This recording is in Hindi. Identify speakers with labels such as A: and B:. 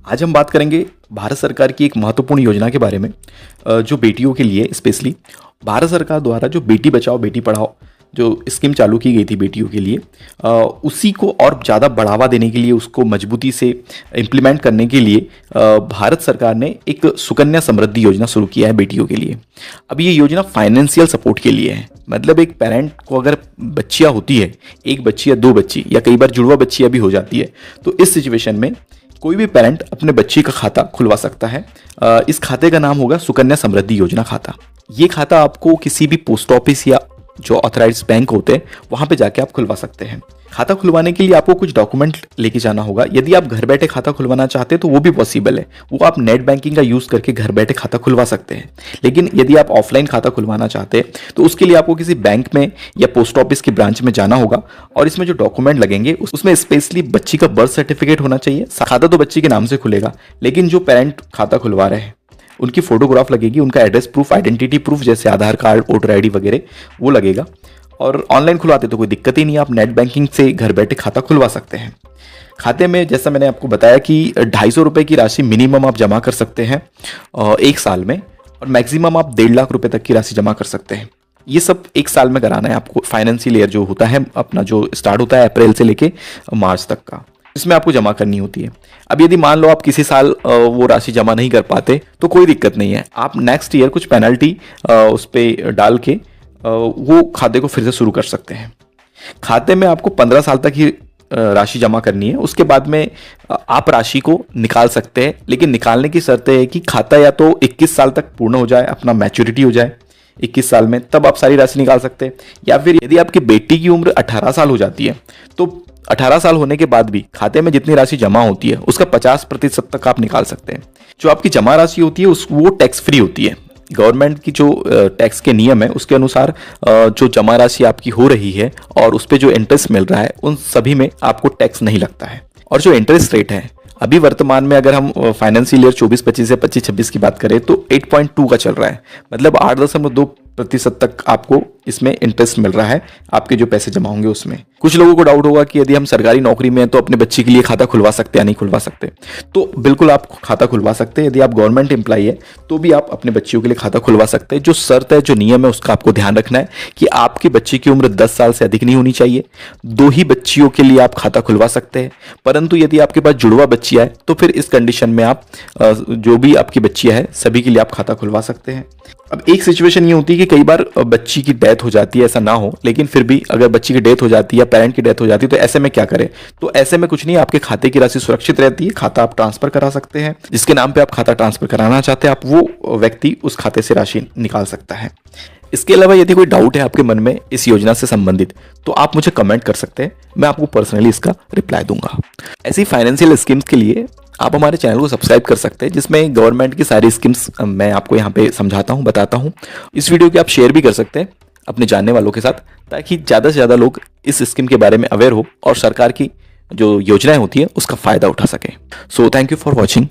A: आज हम बात करेंगे भारत सरकार की एक महत्वपूर्ण योजना के बारे में, जो बेटियों के लिए स्पेशली भारत सरकार द्वारा जो बेटी बचाओ बेटी पढ़ाओ जो स्कीम चालू की गई थी बेटियों के लिए, उसी को और ज़्यादा बढ़ावा देने के लिए, उसको मजबूती से इम्प्लीमेंट करने के लिए भारत सरकार ने एक सुकन्या समृद्धि योजना शुरू किया है बेटियों के लिए। अब ये योजना फाइनेंशियल सपोर्ट के लिए है। मतलब एक पेरेंट को अगर बच्चियाँ होती है, एक बच्ची या दो बच्ची या कई बार जुड़वा बच्चियाँ भी हो जाती है, तो इस सिचुएशन में कोई भी पेरेंट अपने बच्ची का खाता खुलवा सकता है। इस खाते का नाम होगा सुकन्या समृद्धि योजना खाता। ये खाता आपको किसी भी पोस्ट ऑफिस या जो ऑथराइज्ड बैंक होते हैं वहां पे जाके आप खुलवा सकते हैं। खाता खुलवाने के लिए आपको कुछ डॉक्यूमेंट लेके जाना होगा। यदि आप घर बैठे खाता खुलवाना चाहते हैं तो वो भी पॉसिबल है, वो आप नेट बैंकिंग का यूज करके घर बैठे खाता खुलवा सकते हैं। लेकिन यदि आप ऑफलाइन खाता खुलवाना चाहते हैं तो उसके लिए आपको किसी बैंक में या पोस्ट ऑफिस की ब्रांच में जाना होगा, और इसमें जो डॉक्यूमेंट लगेंगे उसमें स्पेशली बच्ची का बर्थ सर्टिफिकेट होना चाहिए। खाता तो बच्ची के नाम से खुलेगा, लेकिन जो पेरेंट खाता खुलवा रहे हैं उनकी फोटोग्राफ लगेगी, उनका एड्रेस प्रूफ, आइडेंटिटी प्रूफ जैसे आधार कार्ड, वोटर आईडी वगैरह वो लगेगा। और ऑनलाइन खुलवाते तो कोई दिक्कत ही नहीं है, आप नेट बैंकिंग से घर बैठे खाता खुलवा सकते हैं। खाते में जैसा मैंने आपको बताया कि 250 रुपये की राशि मिनिमम आप जमा कर सकते हैं एक साल में, और मैक्सिमम आप 1.5 लाख रुपए तक की राशि जमा कर सकते हैं। ये सब एक साल में कराना है आपको। फाइनेंशियल ईयर जो होता है अपना, जो स्टार्ट होता है अप्रैल से लेके मार्च तक का, इसमें आपको जमा करनी होती है। अब यदि मान लो आप किसी साल वो राशि जमा नहीं कर पाते तो कोई दिक्कत नहीं है, आप नेक्स्ट ईयर कुछ पेनल्टी उस पर डाल के वो खाते को फिर से शुरू कर सकते हैं। खाते में आपको 15 साल तक ही राशि जमा करनी है, उसके बाद में आप राशि को निकाल सकते हैं। लेकिन निकालने की शर्त है कि खाता या तो 21 साल तक पूर्ण हो जाए, अपना मैच्योरिटी हो जाए 21 साल में, तब आप सारी राशि निकाल सकते हैं। या फिर यदि आपकी बेटी की उम्र 18 साल हो जाती है तो 18 साल होने के बाद भी खाते में जितनी राशि जमा होती है उसका 50% तक आप निकाल सकते हैं। जो आपकी जमा राशि होती है वो टैक्स फ्री होती है। गवर्नमेंट की जो टैक्स के नियम है उसके अनुसार जो जमा राशि आपकी हो रही है और उस पर जो इंटरेस्ट मिल रहा है उन सभी में आपको टैक्स नहीं लगता है। और जो इंटरेस्ट रेट है अभी वर्तमान में, अगर हम फाइनेंशियल ईयर 24-25 या 25-26 की बात करें तो 8.2 का चल रहा है। मतलब 8.2% तक आपको इसमें इंटरेस्ट मिल रहा है आपके जो पैसे जमा होंगे उसमें। कुछ लोगों को डाउट होगा कि यदि हम सरकारी नौकरी में हैं तो अपने बच्चे के लिए खाता खुलवा सकते हैं या नहीं खुलवा सकते। तो बिल्कुल आप खाता खुलवा सकते हैं। यदि आप गवर्नमेंट एम्प्लॉई है तो भी आप अपने बच्चियों के लिए खाता खुलवा सकते हैं। जो शर्त है, जो नियम है, उसका आपको ध्यान रखना है कि आपके बच्चे की उम्र 10 साल से अधिक नहीं होनी चाहिए। 2 ही बच्चियों के लिए आप खाता खुलवा सकते हैं। परंतु यदि आपके पास जुड़वा बच्चियां है तो फिर इस कंडीशन में आप जो भी आपकी बच्चियां है सभी के लिए आप खाता खुलवा सकते हैं। अब एक सिचुएशन ये होती है कि कई बार बच्ची की डेथ हो जाती है, ऐसा ना हो, लेकिन फिर भी अगर बच्ची की डेथ हो जाती है या पेरेंट की डेथ हो जाती है तो ऐसे में क्या करें? तो ऐसे में कुछ नहीं, आपके खाते की राशि सुरक्षित रहती है। खाता आप ट्रांसफर करा सकते हैं, जिसके नाम पे आप खाता ट्रांसफर कराना चाहते हैं आप वो व्यक्ति उस खाते से राशि निकाल सकता है। इसके अलावा यदि कोई डाउट है आपके मन में इस योजना से संबंधित तो आप मुझे कमेंट कर सकते हैं, मैं आपको पर्सनली इसका रिप्लाई दूंगा। ऐसी फाइनेंशियल स्कीम्स के लिए आप हमारे चैनल को सब्सक्राइब कर सकते हैं, जिसमें गवर्नमेंट की सारी स्कीम्स मैं आपको यहाँ पे समझाता हूँ, बताता हूँ। इस वीडियो को आप शेयर भी कर सकते हैं अपने जानने वालों के साथ, ताकि ज़्यादा से ज़्यादा लोग इस स्कीम के बारे में अवेयर हो और सरकार की जो योजनाएं होती है उसका फ़ायदा उठा सकें। So thank you for watching.